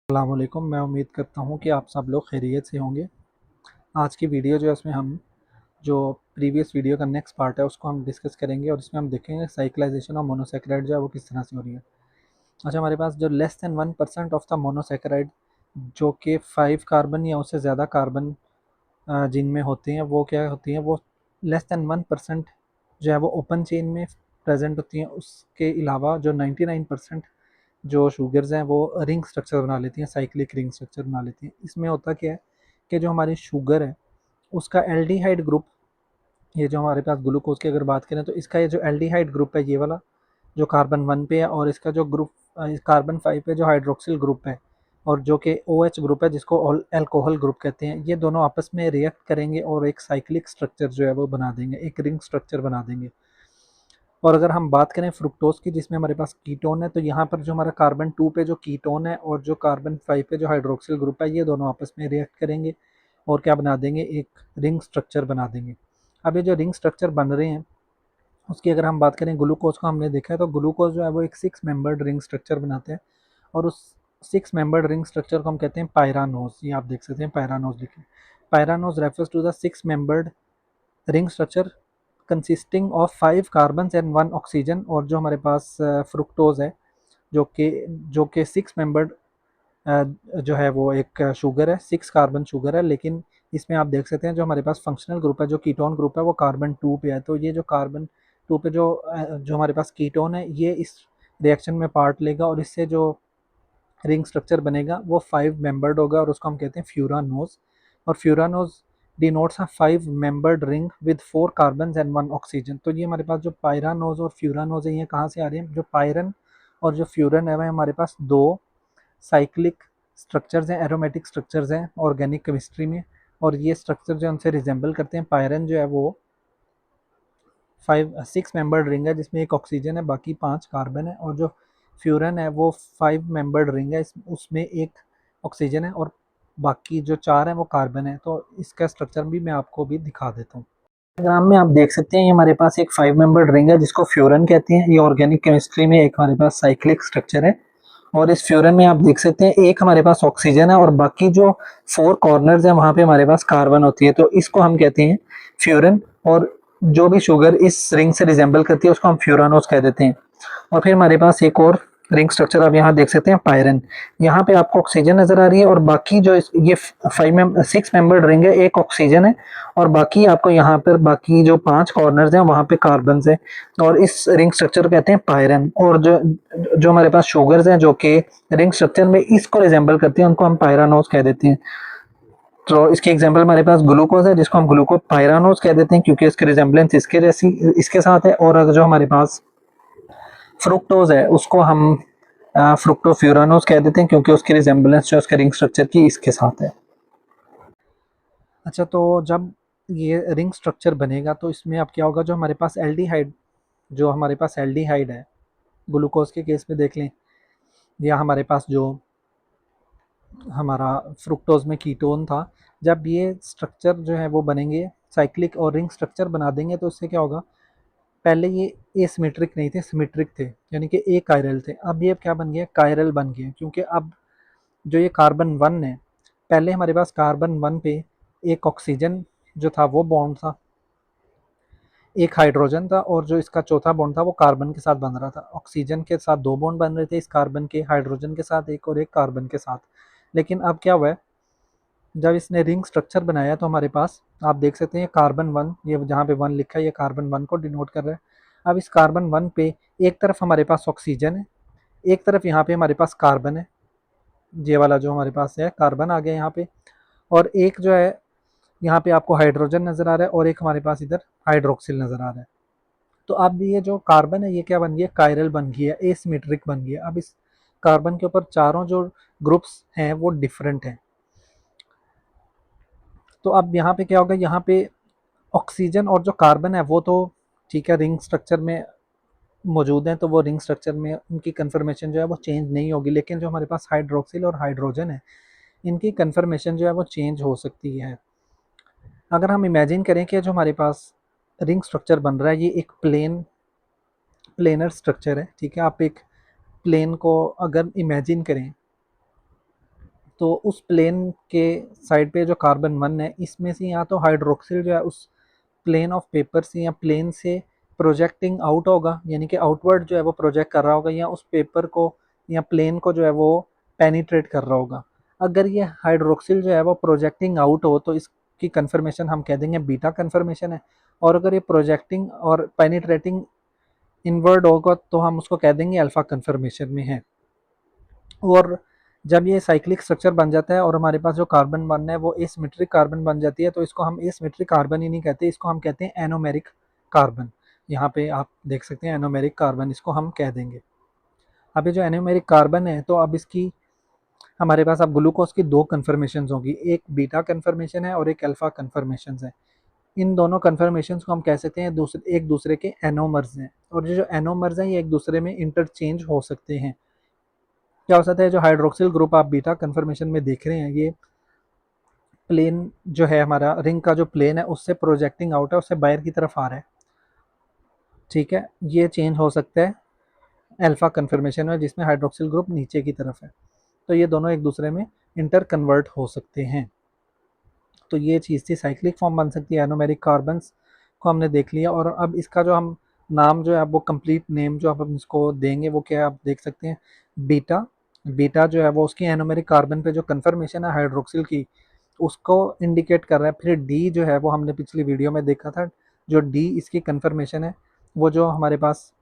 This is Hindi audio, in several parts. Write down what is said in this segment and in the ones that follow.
अस्सलाम वालेकुम। मैं उम्मीद करता हूँ कि आप सब लोग खैरियत से होंगे। आज की वीडियो जो है उसमें हम जो प्रीवियस वीडियो का नेक्स्ट पार्ट है उसको हम डिस्कस करेंगे और इसमें हम देखेंगे साइक्लाइजेशन ऑफ मोनोसैकेराइड जो है वो किस तरह से हो रही है। अच्छा, हमारे पास जो less than 1% of the monosaccharide जो कि 5 कार्बन या उससे ज़्यादा कार्बन जिनमें होते हैं वो क्या होती हैं, वो लेस दैन 1% जो है वो ओपन चेन में प्रेजेंट होती हैं। उसके अलावा जो 99% जो शुगर्स हैं वो रिंग स्ट्रक्चर बना लेती हैं, साइक्लिक रिंग स्ट्रक्चर बना लेती हैं। इसमें होता क्या है कि जो हमारी शुगर है उसका एल्डिहाइड ग्रुप, ये जो हमारे पास ग्लूकोज की अगर बात करें तो इसका ये जो एल्डिहाइड ग्रुप है ये वाला जो कार्बन 1 पे है, और इसका जो ग्रुप कार्बन 5 पे जो हाइड्रोक्सिल ग्रुप है और जो कि OH ग्रुप है जिसको अल्कोहल ग्रुप कहते हैं, ये दोनों आपस में रिएक्ट करेंगे और एक साइक्लिक स्ट्रक्चर जो है वो बना देंगे, एक रिंग स्ट्रक्चर बना देंगे। और अगर हम बात करें फ्रुक्टोज की जिसमें हमारे पास कीटोन है, तो यहाँ पर जो हमारा कार्बन 2 पे जो कीटोन है और जो कार्बन 5 पे जो हाइड्रोक्सिल ग्रुप है ये दोनों आपस में रिएक्ट करेंगे और क्या बना देंगे, एक रिंग स्ट्रक्चर बना देंगे। अब ये जो रिंग स्ट्रक्चर बन रहे हैं उसकी अगर हम बात करें, ग्लूकोज को हमने देखा है तो ग्लूकोज जो है वो एक 6 मेंबर्ड रिंग स्ट्रक्चर बनाते हैं और उस 6 मेंबर्ड रिंग स्ट्रक्चर को हम कहते हैं पायरानोज। ये आप देख सकते हैं पायरानोज लिखे। Pyranose refers to the 6 membered ring structure consisting of 5 carbon and 1 oxygen. और जो हमारे पास फ्रुक्टोज है जो कि 6 मेंबर्ड जो है वो एक शुगर है, 6 कार्बन शुगर है, लेकिन इसमें आप देख सकते हैं जो हमारे पास फंक्शनल ग्रुप है, जो कीटोन ग्रुप है वो कार्बन 2 पे है। तो ये जो कार्बन 2 पे जो हमारे पास कीटोन है ये इस रिएक्शन में पार्ट लेगा और इससे जो रिंग स्ट्रक्चर बनेगा वो 5 मेंबर्ड होगा और उसको हम कहते हैं फ्यूरानोज। और furanose denotes a 5 membered ring with 4 carbon and 1 oxygen. तो ये हमारे पास जो पायरानोज और फ्यूरानोज है ये कहाँ से आ रही है, जो पायरन और जो फ्यूरन है वह हमारे पास दो साइक्लिक स्ट्रक्चर्स हैं, एरोमेटिक स्ट्रक्चर्स हैं ऑर्गेनिक केमिस्ट्री में। और ये स्ट्रक्चर जो हमसे रिजेंबल करते हैं, पायरन जो है वो 6 मेंबर्ड रिंग है जिसमें एक ऑक्सीजन है, बाकी 5 कार्बन है। और जो फ्यूरन है वो 5 मेंबर्ड रिंग है, उसमें एक ऑक्सीजन है और बाकी जो 4 है वो कार्बन है। तो इसका स्ट्रक्चर भी मैं आपको भी दिखा देता हूँ। डायग्राम में आप देख सकते हैं ये हमारे पास एक 5 मेंबर्ड रिंग है जिसको फ्यूरन कहते हैं। ये ऑर्गेनिक केमिस्ट्री में एक हमारे पास साइक्लिक स्ट्रक्चर है। और इस फ्यूरन में आप देख सकते हैं एक हमारे पास ऑक्सीजन है और बाकी जो 4 कॉर्नर्स हैं वहां पे हमारे पास कार्बन होती है, तो इसको हम कहते हैं फ्यूरन। और जो भी शुगर इस रिंग से रिजेंबल करती है उसको हम फ्यूरानोस कह देते हैं। और फिर हमारे पास एक और रिंग स्ट्रक्चर आप यहाँ देख सकते हैं पायरन। यहाँ पे आपको ऑक्सीजन नजर आ रही है और बाकी जो ये 6 मेंबर्ड रिंग है, एक ऑक्सीजन है और बाकी आपको यहाँ पर बाकी जो 5 कॉर्नर्स हैं वहां पे कार्बन है। और इस रिंग स्ट्रक्चर को कहते हैं पायरन। और जो जो हमारे पास शुगर्स हैं जो कि रिंग स्ट्रक्चर में इसको रिजेंबल करती हैं उनको हम पायरानोस कह देते हैं। तो इसके एग्जांपल हमारे पास ग्लूकोज है जिसको हम ग्लूको पायरानोज कह देते हैं क्योंकि इसकी रिजेंबलेंस इसके जैसी इसके साथ है। और अगर जो हमारे पास फ्रुक्टोज है उसको हम फ्रुक्टोफ्यूरानोज कह देते हैं क्योंकि उसकी रिजेंबलेंस जो उसके रिंग स्ट्रक्चर की इसके साथ है। अच्छा, तो जब ये रिंग स्ट्रक्चर बनेगा तो इसमें अब क्या होगा, जो हमारे पास एल्डिहाइड जो हमारे पास एल्डिहाइड है, ग्लूकोज के केस में देख लें, या हमारे पास जो हमारा फ्रुक्टोज में कीटोन था, जब ये स्ट्रक्चर जो है वो बनेंगे साइक्लिक और रिंग स्ट्रक्चर बना देंगे तो इससे क्या होगा, पहले ये एसिमेट्रिक नहीं थे, सिमेट्रिक थे, यानी कि ए कायरल थे। अब ये क्या बन गया, कायरल बन गया, क्योंकि अब जो ये कार्बन 1 है, पहले हमारे पास कार्बन 1 पे एक ऑक्सीजन जो था वो बॉन्ड था, एक हाइड्रोजन था और जो इसका चौथा बॉन्ड था वो कार्बन के साथ बन रहा था। ऑक्सीजन के साथ 2 बॉन्ड बन रहे थे, इस कार्बन के, हाइड्रोजन के साथ एक और एक कार्बन के साथ। लेकिन अब क्या हुआ है, जब इसने रिंग स्ट्रक्चर बनाया तो हमारे पास आप देख सकते हैं कार्बन 1, ये जहाँ पे 1 लिखा है ये कार्बन 1 को डिनोट कर रहा है। अब इस कार्बन 1 पे एक तरफ हमारे पास ऑक्सीजन है, एक तरफ यहाँ पे हमारे पास कार्बन है, ये वाला जो हमारे पास है कार्बन आ गया यहाँ पे, और एक जो है यहाँ पे आपको हाइड्रोजन नजर आ रहा है और एक हमारे पास इधर हाइड्रोक्सिल नजर आ रहा है। तो अब ये जो कार्बन है ये क्या बन गया, कायरल बन गया, एसिमेट्रिक बन गया। अब इस कार्बन के ऊपर चारों जो ग्रुप्स हैं वो डिफरेंट हैं। तो अब यहाँ पे क्या होगा, यहाँ पे ऑक्सीजन और जो कार्बन है वो तो ठीक है रिंग स्ट्रक्चर में मौजूद हैं, तो वो रिंग स्ट्रक्चर में उनकी कन्फर्मेशन जो है वो चेंज नहीं होगी। लेकिन जो हमारे पास हाइड्रोक्सिल और हाइड्रोजन है इनकी कन्फर्मेशन जो है वो चेंज हो सकती है। अगर हम इमेजिन करें कि जो हमारे पास रिंग स्ट्रक्चर बन रहा है ये एक प्लेनर स्ट्रक्चर है, ठीक है। आप एक प्लेन को अगर इमेजिन करें तो उस प्लेन के साइड पे जो कार्बन 1 है, इसमें से या तो हाइड्रोक्सिल जो है उस प्लेन ऑफ पेपर से या प्लेन से प्रोजेक्टिंग आउट होगा, यानी कि आउटवर्ड जो है वो प्रोजेक्ट कर रहा होगा, या उस पेपर को या प्लेन को जो है वो पेनिट्रेट कर रहा होगा। अगर ये हाइड्रोक्सिल जो है वो प्रोजेक्टिंग आउट हो तो इसकी कन्फर्मेशन हम कह देंगे बीटा कन्फर्मेशन है, और अगर ये प्रोजेक्टिंग और पेनिट्रेटिंग इनवर्ड होगा तो हम उसको कह देंगे अल्फा कन्फर्मेशन में है। और जब ये साइक्लिक स्ट्रक्चर बन जाता है और हमारे पास जो कार्बन 1 है वो एसिमेट्रिक कार्बन बन जाती है, तो इसको हम एसिमेट्रिक कार्बन ही नहीं कहते, इसको हम कहते हैं एनोमेरिक कार्बन। यहाँ पे आप देख सकते हैं एनोमेरिक कार्बन इसको हम कह देंगे। अब ये जो एनोमेरिक कार्बन है तो अब इसकी हमारे पास अब ग्लूकोज की दो कन्फर्मेशन होगी, एक बीटा कन्फर्मेशन है और एक अल्फा कन्फर्मेशन है। इन दोनों कन्फर्मेशन को हम कह सकते हैं एक दूसरे के एनोमर्स हैं, और ये जो एनोमर्स हैं ये एक दूसरे में इंटरचेंज हो सकते हैं। क्या हो सकता है, जो हाइड्रोक्सिल ग्रुप आप बीटा कन्फर्मेशन में देख रहे हैं, ये प्लेन जो है हमारा रिंग का जो प्लेन है उससे प्रोजेक्टिंग आउट है, उससे बाहर की तरफ आ रहा है, ठीक है। ये चेंज हो सकता है अल्फा कन्फर्मेशन में जिसमें हाइड्रोक्सिल ग्रुप नीचे की तरफ है, तो ये दोनों एक दूसरे में इंटर कन्वर्ट हो सकते हैं। तो ये चीज़ थी, साइक्लिक फॉर्म बन सकती है एनोमेरिक कार्बन्स को हमने देख लिया। और अब इसका जो हम नाम जो है वो कंप्लीट नेम जो हम इसको देंगे वो क्या है आप देख सकते हैं, बीटा। बीटा जो है वो उसकी एनोमेरिक कार्बन पे जो कन्फर्मेशन है हाइड्रोक्सिल की उसको इंडिकेट कर रहा है। फिर डी जो है वो हमने पिछली वीडियो में देखा था, जो डी इसकी कन्फर्मेशन है वो जो हमारे पास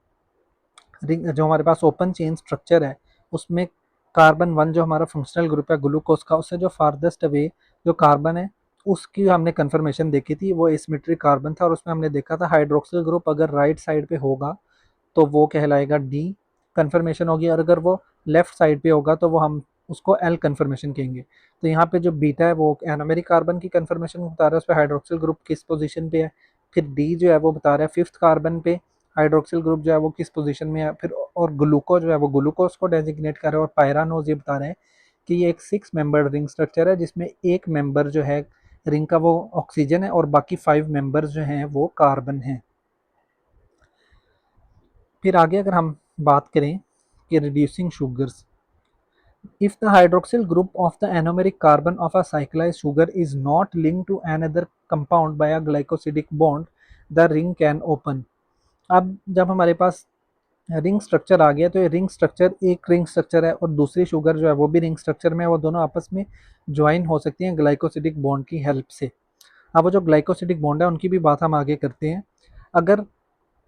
रिंग जो हमारे पास ओपन चेन स्ट्रक्चर है उसमें कार्बन 1 जो हमारा फंक्शनल ग्रुप है ग्लूकोज का, उससे जो फारदेस्ट अवे जो कार्बन है उसकी हमने कन्फर्मेशन देखी थी, वो एसिमेट्रिक कार्बन था। और उसमें हमने देखा था हाइड्रोक्सिल ग्रुप अगर राइट साइड पे होगा तो वो कहलाएगा डी कन्फर्मेशन होगी, और अगर वो लेफ्ट साइड पे होगा तो वो हम उसको एल कन्फर्मेशन कहेंगे। तो यहाँ पे जो बीटा है वो एनोमेरिक कार्बन की कन्फर्मेशन बता रहा है, उस पर हाइड्रोक्सिल ग्रुप किस पोजीशन पे है। फिर डी जो है वो बता रहा है फिफ्थ कार्बन पे हाइड्रोक्सिल ग्रुप जो है वो किस पोजीशन में है। फिर और ग्लूकोज जो है वो ग्लूकोज को डेजिग्नेट कर रहा है, और पायरानोज ये बता रहे हैं कि ये एक 6 मेंबर रिंग स्ट्रक्चर है जिसमें एक मेंबर जो है रिंग का वो ऑक्सीजन है और बाकी 5 मेंबर्स जो हैं वो कार्बन हैं। फिर आगे अगर हम बात करें कि reducing sugars, if the hydroxyl group of the anomeric carbon of a cyclized sugar is not linked to another compound by a glycosidic bond, the ring can open। अब जब हमारे पास रिंग स्ट्रक्चर आ गया तो ये रिंग स्ट्रक्चर एक रिंग स्ट्रक्चर है और दूसरी शुगर जो है वो भी रिंग स्ट्रक्चर में है, वो दोनों आपस में ज्वाइन हो सकती हैं ग्लाइकोसिडिक बॉन्ड की हेल्प से। अब वो जो ग्लाइकोसिडिक बॉन्ड है उनकी भी बात हम आगे करते हैं। अगर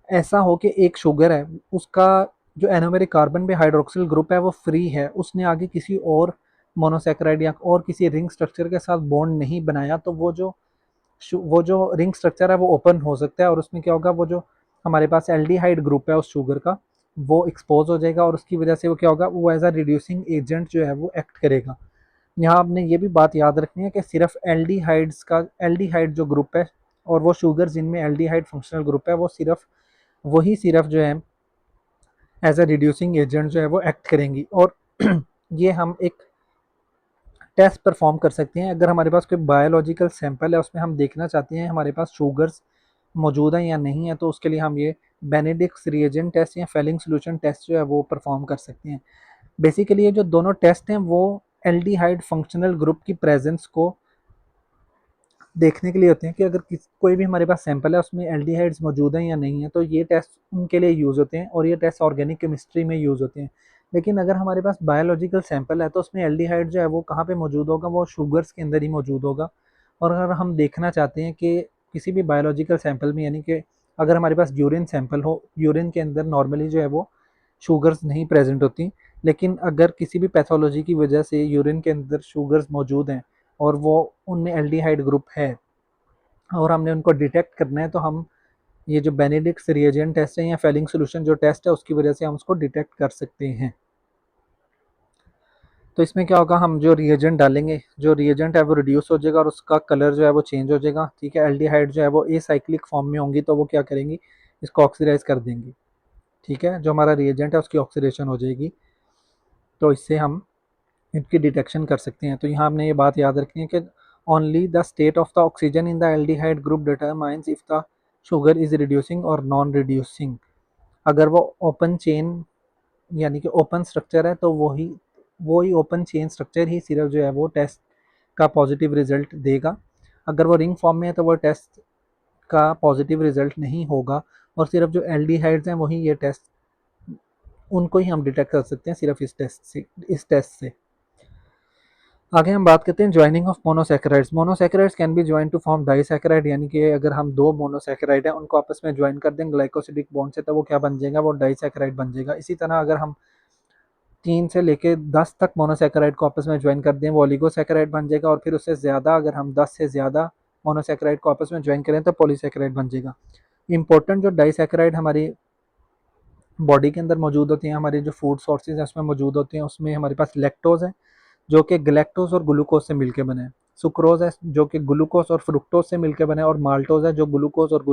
ऐसा हो कि एक शुगर है उसका जो एनोमेरिक कार्बन पे हाइड्रोक्सिल ग्रुप है वो फ्री है, उसने आगे किसी और मोनोसेक्राइड या और किसी रिंग स्ट्रक्चर के साथ बॉन्ड नहीं बनाया, तो वो जो रिंग स्ट्रक्चर है वो ओपन हो सकता है, और उसमें क्या होगा वो जो हमारे पास एल्डिहाइड ग्रुप है उस शुगर का वो एक्सपोज हो जाएगा, और उसकी वजह से वो क्या होगा वो एज अ रिड्यूसिंग एजेंट जो है वो एक्ट करेगा। यहाँ आपने ये भी बात याद रखनी है कि सिर्फ एल्डिहाइड्स का एल्डिहाइड जो ग्रुप है और वो शुगर जिनमें एल्डिहाइड फंक्शनल ग्रुप है वो सिर्फ वही सिर्फ जो है एज अ रिड्यूसिंग एजेंट जो है वो एक्ट करेंगी। और ये हम एक टेस्ट परफॉर्म कर सकते हैं अगर हमारे पास कोई बायोलॉजिकल सैंपल है उसमें हम देखना चाहते हैं हमारे पास शुगर्स मौजूद हैं या नहीं है, तो उसके लिए हम ये बेनेडिक्स रिएजेंट टेस्ट या फेलिंग सोल्यूशन टेस्ट जो है वो परफॉर्म कर सकते हैं। बेसिकली ये जो दोनों टेस्ट हैं वो एल्डिहाइड फंक्शनल ग्रुप की प्रेजेंस को देखने के लिए होते हैं कि अगर कोई भी हमारे पास सैंपल है उसमें एल्डिहाइड्स मौजूद हैं या नहीं है, तो ये टेस्ट उनके लिए यूज़ होते हैं और ये टेस्ट ऑर्गेनिक केमिस्ट्री में यूज़ होते हैं। लेकिन अगर हमारे पास बायोलॉजिकल सैंपल है तो उसमें एल्डिहाइड जो है वो कहाँ पे मौजूद होगा, वो शुगर्स के अंदर ही मौजूद होगा। और अगर हम देखना चाहते हैं कि किसी भी बायोलॉजिकल सैंपल में, यानी कि अगर हमारे पास यूरिन सैंपल हो, यूरिन के अंदर नॉर्मली जो है वो शुगर्स नहीं प्रेजेंट होती, लेकिन अगर किसी भी पैथोलॉजी की वजह से यूरिन के अंदर शुगर्स मौजूद हैं और वो उनमें एल्डिहाइड ग्रुप है और हमने उनको डिटेक्ट करना है, तो हम ये जो बेनेडिक्स रिएजेंट टेस्ट है या फेलिंग सोल्यूशन जो टेस्ट है उसकी वजह से हम उसको डिटेक्ट कर सकते हैं। तो इसमें क्या होगा, हम जो रिएजेंट डालेंगे, जो रिएजेंट है वो रिड्यूस हो जाएगा और उसका कलर जो है वो चेंज हो जाएगा, ठीक है। एल्डिहाइड जो है वो एसाइक्लिक फॉर्म में होंगी तो वो क्या करेंगी, इसको ऑक्सीडाइज कर देंगी, ठीक है। जो हमारा रिएजेंट है उसकी ऑक्सीडेशन हो जाएगी, तो इससे हम इनकी डिटेक्शन कर सकते हैं। तो यहाँ हमने ये बात याद रखनी है कि only the state of the oxygen in the aldehyde group determines if the sugar is reducing और नॉन रिड्यूसिंग। अगर वो ओपन चेन यानी कि ओपन स्ट्रक्चर है तो वही वही ओपन चेन स्ट्रक्चर ही सिर्फ जो है वो टेस्ट का पॉजिटिव रिजल्ट देगा। अगर वो रिंग फॉर्म में है तो वो टेस्ट का पॉजिटिव रिजल्ट नहीं होगा, और सिर्फ जो एल्डिहाइड्स हैं वही ये टेस्ट, उनको ही हम डिटेक्ट कर सकते हैं सिर्फ इस टेस्ट से। आगे हम बात करते हैं joining of monosaccharides. Monosaccharides can be join to form disaccharide, यानी कि अगर हम दो मोनोसैकेराइड है उनको आपस में ज्वाइन कर दें ग्लाइकोसिडिक बॉन्ड से, तो वो क्या बन जाएगा, वो डाइसैकेराइड बन जाएगा। इसी तरह अगर हम 3 से लेके 10 तक मोनोसैकेराइड को आपस में ज्वाइन कर दें वो ओलिगोसैकेराइड बन जाएगा, और फिर उससे ज़्यादा अगर हम 10 से ज़्यादा मोनोसैकेराइड को आपस में ज्वाइन करें तो पॉलीसैकेराइड बन जाएगा। इंपॉर्टेंट जो डाइसैकेराइड हमारी बॉडी के अंदर मौजूद होती हैं, हमारे जो फूड सोर्सेज हैं उसमें मौजूद होते हैं, उसमें हमारे पास लैक्टोज है जो कि ग्लैक्टोज और ग्लूकोज से मिलकर बने हैं, सुक्रोज है जो कि ग्लूकोज और फ्रुक्टोज से मिलकर बने, और माल्टोज है जो ग्लूकोज और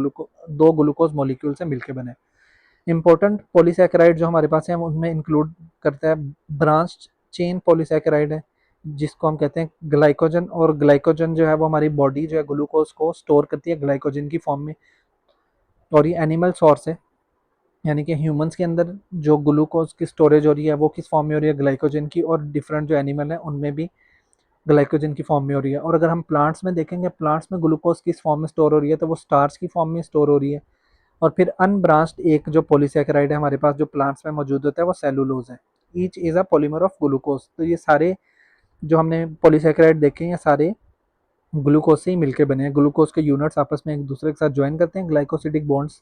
दो ग्लूकोज मॉलिक्यूल से मिलकर बने। इंपॉर्टेंट पॉलीसैकेराइड जो हमारे पास है उनमें इंक्लूड करता है ब्रांच चेन पॉलीसैकेराइड है, जिसको हम कहते हैं ग्लाइकोजन, और ग्लाइकोजन जो है वो हमारी बॉडी जो है ग्लूकोज को स्टोर करती है ग्लाइकोजन की फॉर्म में, और ये एनिमल सोर्स है, यानी कि ह्यूमंस के अंदर जो ग्लूकोज की स्टोरेज हो रही है वो किस फॉर्म में हो रही है, ग्लाइकोजन की, और डिफरेंट जो एनिमल है उनमें भी ग्लाइकोजन की फॉर्म में हो रही है। और अगर हम प्लांट्स में देखेंगे, प्लांट्स में ग्लूकोज किस फॉर्म में स्टोर हो रही है, तो वो स्टार्च की फॉर्म में स्टोर हो रही है। और फिर अनब्रांच्ड एक जो पॉलीसैकेराइड है हमारे पास जो प्लांट्स में मौजूद होता है वो सेलुलोज है। Each is a polymer of glucose. तो ये सारे जो हमने पॉलीसैकेराइड देखे हैं ये सारे ग्लूकोज से ही मिलकर बने हैं। ग्लूकोज के यूनिट्स आपस में एक दूसरे के साथ ज्वाइन करते हैं ग्लाइकोसिडिक बॉन्ड्स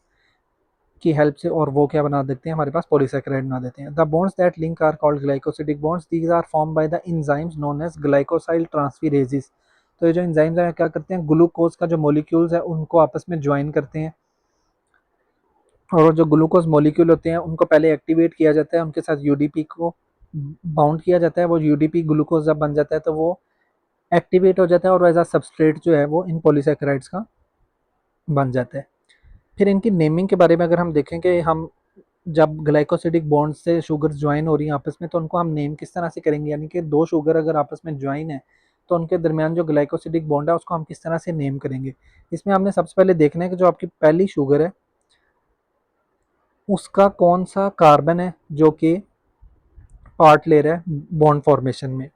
की हेल्प से, और वो क्या बना देते हैं, हमारे पास पॉलीसैकेराइड बना देते हैं। The bonds that link are called glycosidic bonds, these are form by the enzymes known as glycosyl transferases. तो ये जो एंजाइम्स हैं क्या करते हैं, ग्लूकोज का जो मॉलिक्यूल्स है उनको आपस में ज्वाइन करते हैं, और जो ग्लूकोज मॉलिक्यूल होते हैं उनको पहले एक्टिवेट किया जाता है, उनके साथ यूडीपी को बाउंड किया जाता है, वो यूडीपी ग्लूकोज जब बन जाता है तो वो एक्टिवेट हो जाता है, और एज अ सबस्ट्रेट जो है वो इन पॉलीसैकेराइड्स का बन जाता है। फिर इनकी नेमिंग के बारे में अगर हम देखें कि हम जब ग्लाइकोसिडिक बॉन्ड से शुगर ज्वाइन हो रही हैं आपस में तो उनको हम नेम किस तरह से करेंगे, यानी कि दो शुगर अगर आपस में ज्वाइन है तो उनके दरमियान जो ग्लाइकोसिडिक बॉन्ड है उसको हम किस तरह से नेम करेंगे। इसमें हमने सबसे पहले देखना है कि जो आपकी पहली शुगर है उसका कौन सा कार्बन है जो कि पार्ट ले रहा है बॉन्ड फॉर्मेशन में।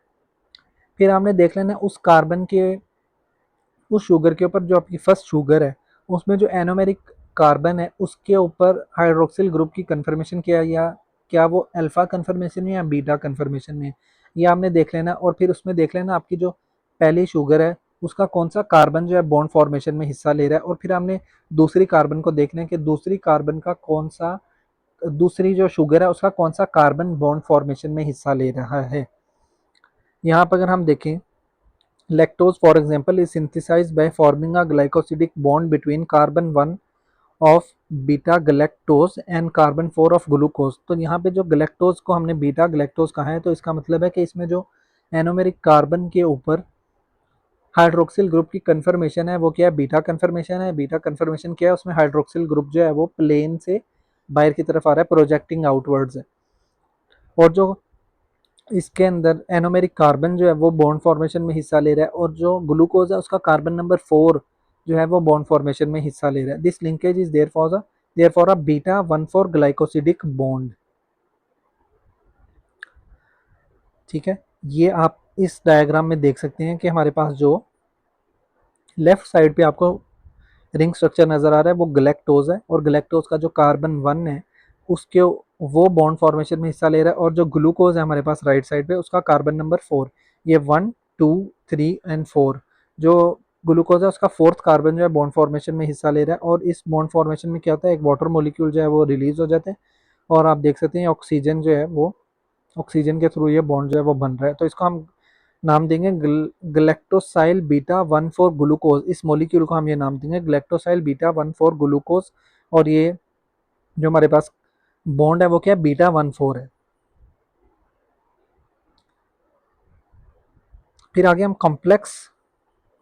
फिर हमने देख लेना उस कार्बन के, उस शुगर के ऊपर जो आपकी फर्स्ट शुगर है उसमें जो एनोमेरिक कार्बन है उसके ऊपर हाइड्रोक्सिल ग्रुप की कन्फर्मेशन क्या है, या क्या वो अल्फा कन्फर्मेशन में या बीटा कन्फर्मेशन में, ये आपने देख लेना। और फिर उसमें देख लेना आपकी जो पहली शुगर है उसका कौन सा कार्बन जो है बॉन्ड फॉर्मेशन में हिस्सा ले रहा है, और फिर हमने दूसरी कार्बन को देखना है कि दूसरी कार्बन का कौन सा, दूसरी जो शुगर है उसका कौन सा कार्बन बॉन्ड फॉर्मेशन में हिस्सा ले रहा है। यहाँ पर अगर हम देखें, lactose for example is synthesized by forming a glycosidic bond between carbon 1 of beta galactose and carbon 4 of glucose। तो यहाँ पे जो galactose को हमने बीटा galactose कहा है तो इसका मतलब है कि इसमें जो एनोमेरिक कार्बन के ऊपर हाइड्रोक्सिल ग्रुप की कन्फर्मेशन है वो क्या है, बीटा कन्फर्मेशन है। बीटा कन्फर्मेशन क्या है, उसमें हाइड्रोक्सिल ग्रुप जो है वो प्लेन से बाहर की तरफ आ रहा है, प्रोजेक्टिंग आउटवर्ड्स है। और जो इसके अंदर एनोमेरिक कार्बन जो है वो बॉन्ड फॉर्मेशन में हिस्सा ले रहा है, और जो ग्लूकोज है उसका कार्बन नंबर 4 जो है वो बॉन्ड फॉर्मेशन में हिस्सा ले रहा है। This linkage is there for a beta 1,4 glycosidic bond. ठीक है, ये आप इस डायग्राम में देख सकते हैं कि हमारे पास जो लेफ्ट साइड पे आपको रिंग स्ट्रक्चर नजर आ रहा है वो ग्लैक्टोज है, और ग्लैक्टोज का जो कार्बन 1 है उसके वो बॉन्ड फॉर्मेशन में हिस्सा ले रहा है, और जो ग्लूकोज है हमारे पास राइट साइड पे उसका कार्बन नंबर 4, ये 1, 2, 3 एंड 4 जो ग्लूकोज है उसका फोर्थ कार्बन जो है बॉन्ड फॉर्मेशन में हिस्सा ले रहा है। और इस बॉन्ड फॉर्मेशन में क्या होता है, एक वाटर मोलिक्यूल जो है वो रिलीज हो जाता है, और आप देख सकते हैं ऑक्सीजन जो है वो, ऑक्सीजन के थ्रू ये बॉन्ड जो है वो बन रहा है। तो इसको हम नाम देंगे ग्लैक्टोसाइल बीटा 1,4 ग्लूकोज। इस मॉलिक्यूल को हम ये नाम देंगे ग्लैक्टोसाइल बीटा 1,4 ग्लूकोज, और ये जो हमारे पास बॉन्ड है वो क्या है, बीटा 1,4 है। फिर आगे हम कॉम्प्लेक्स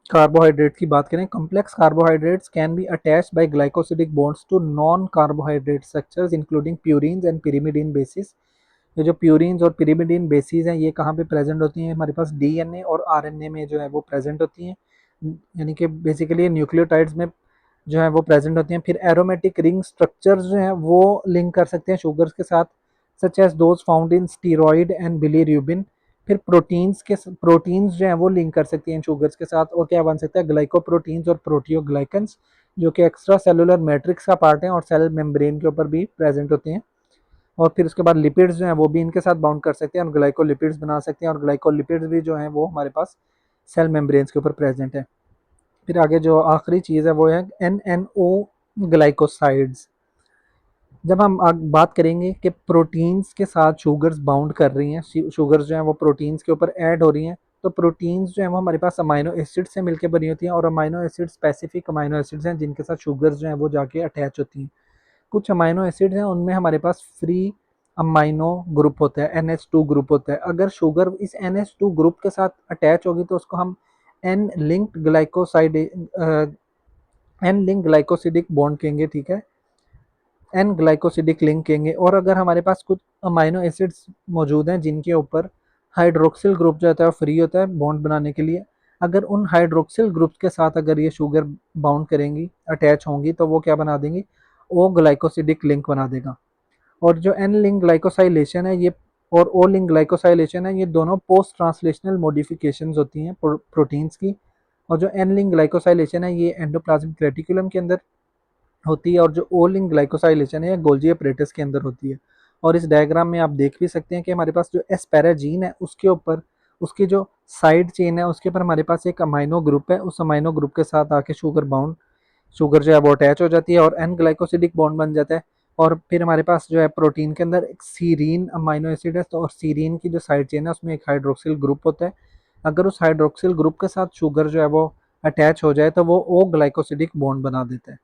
कार्बोहाइड्रेट की बात करें। Complex carbohydrates can be attached by glycosidic bonds to non carbohydrate structures including purines and pyrimidine bases. ये जो प्यूरिन्स और पिरिमिडीन बेसिस हैं ये कहाँ पे प्रेजेंट होती हैं, हमारे पास डीएनए और आरएनए में जो है वो प्रेजेंट होती हैं, यानी कि बेसिकली न्यूक्लियोटाइड्स में जो है वो प्रेजेंट होती हैं। फिर एरोमेटिक रिंग स्ट्रक्चर्स जो हैं वो लिंक कर सकते हैं शुगर्स के साथ, such as those found in steroid and bilirubin. फिर प्रोटीन्स जो हैं वो लिंक कर सकती हैं शुगर्स के साथ, और क्या बन सकता है, ग्लाइकोप्रोटीन्स और प्रोटियोग्लाइकन्स, जो कि एक्स्ट्रा सेलुलर मैट्रिक्स का पार्ट है और सेल मेम्ब्रेन के ऊपर भी प्रेजेंट होते हैं। और फिर उसके बाद लिपिड्स जो हैं वो भी इनके साथ बाउंड कर सकते हैं और ग्लाइकोलिपिड्स बना सकते हैं, और ग्लाइकोलिपिड्स भी जो हैं वो हमारे पास सेल मेम्ब्रेन्स के ऊपर प्रेजेंट है। फिर आगे जो आखिरी चीज़ है वो है NNO ग्लाइकोसाइड्स। जब हम बात करेंगे कि प्रोटीन्स के साथ शुगर्स बाउंड कर रही हैं, शुगर्स जो हैं वो प्रोटीन्स के ऊपर ऐड हो रही हैं, तो प्रोटीन्स जो हैं वो हमारे पास अमाइनो एसिड से मिलकर बनी होती हैं, और amino acid specific amino acids हैं जिनके साथ शुगर्स जो हैं वो जाके अटैच होती हैं। कुछ अमाइनो एसिड्स हैं उनमें हमारे पास फ्री अमाइनो ग्रुप होता है, NH2 ग्रुप होता है। अगर शुगर इस NH2 ग्रुप के साथ अटैच होगी तो उसको हम N linked glycoside N link glycosidic bond कहेंगे, ठीक है, एन ग्लाइकोसिडिक लिंक कहेंगे। और अगर हमारे पास कुछ अमाइनो एसिड्स मौजूद हैं जिनके ऊपर हाइड्रोक्सिल ग्रुप जो होता है वो फ्री होता है बॉन्ड बनाने के लिए, अगर उन हाइड्रोक्सिल ग्रुप के साथ अगर ये शुगर बाउंड करेंगी, अटैच होंगी, तो वो क्या बना देंगी, ओ ग्लाइकोसिडिक लिंक बना देगा। और जो एन लिंक ग्लाइकोसाइलेशन है ये और ओ लिंक ग्लाइकोसाइलेशन है, ये दोनों पोस्ट ट्रांसलेशनल मॉडिफिकेशंस होती हैं प्रोटीन्स की। और जो एन लिंक ग्लाइकोसाइलेशन है ये एंडोप्लाज्मिक रेटिकुलम के अंदर होती है, और जो ओ लिंक ग्लाइकोसाइलेशन है गोल्जी एपरेटस के अंदर होती है। और इस डायग्राम में आप देख भी सकते हैं कि हमारे पास जो एस्पैराजीन है उसके ऊपर, उसकी जो साइड चेन है उसके ऊपर हमारे पास एक अमाइनो ग्रुप है, उस अमाइनो ग्रुप के साथ आके शुगर जो है वो अटैच हो जाती है और एन ग्लाइकोसिडिक बॉन्ड बन जाता है। और फिर हमारे पास जो है प्रोटीन के अंदर एक सीरीन अमाइनो एसिड है, तो और सीरीन की जो साइड चेन है उसमें एक हाइड्रोक्सिल ग्रुप होता है। अगर उस हाइड्रोक्सिल ग्रुप के साथ शुगर जो है वो अटैच हो जाए तो वो ओ ग्लाइकोसिडिक बॉन्ड बना देता है।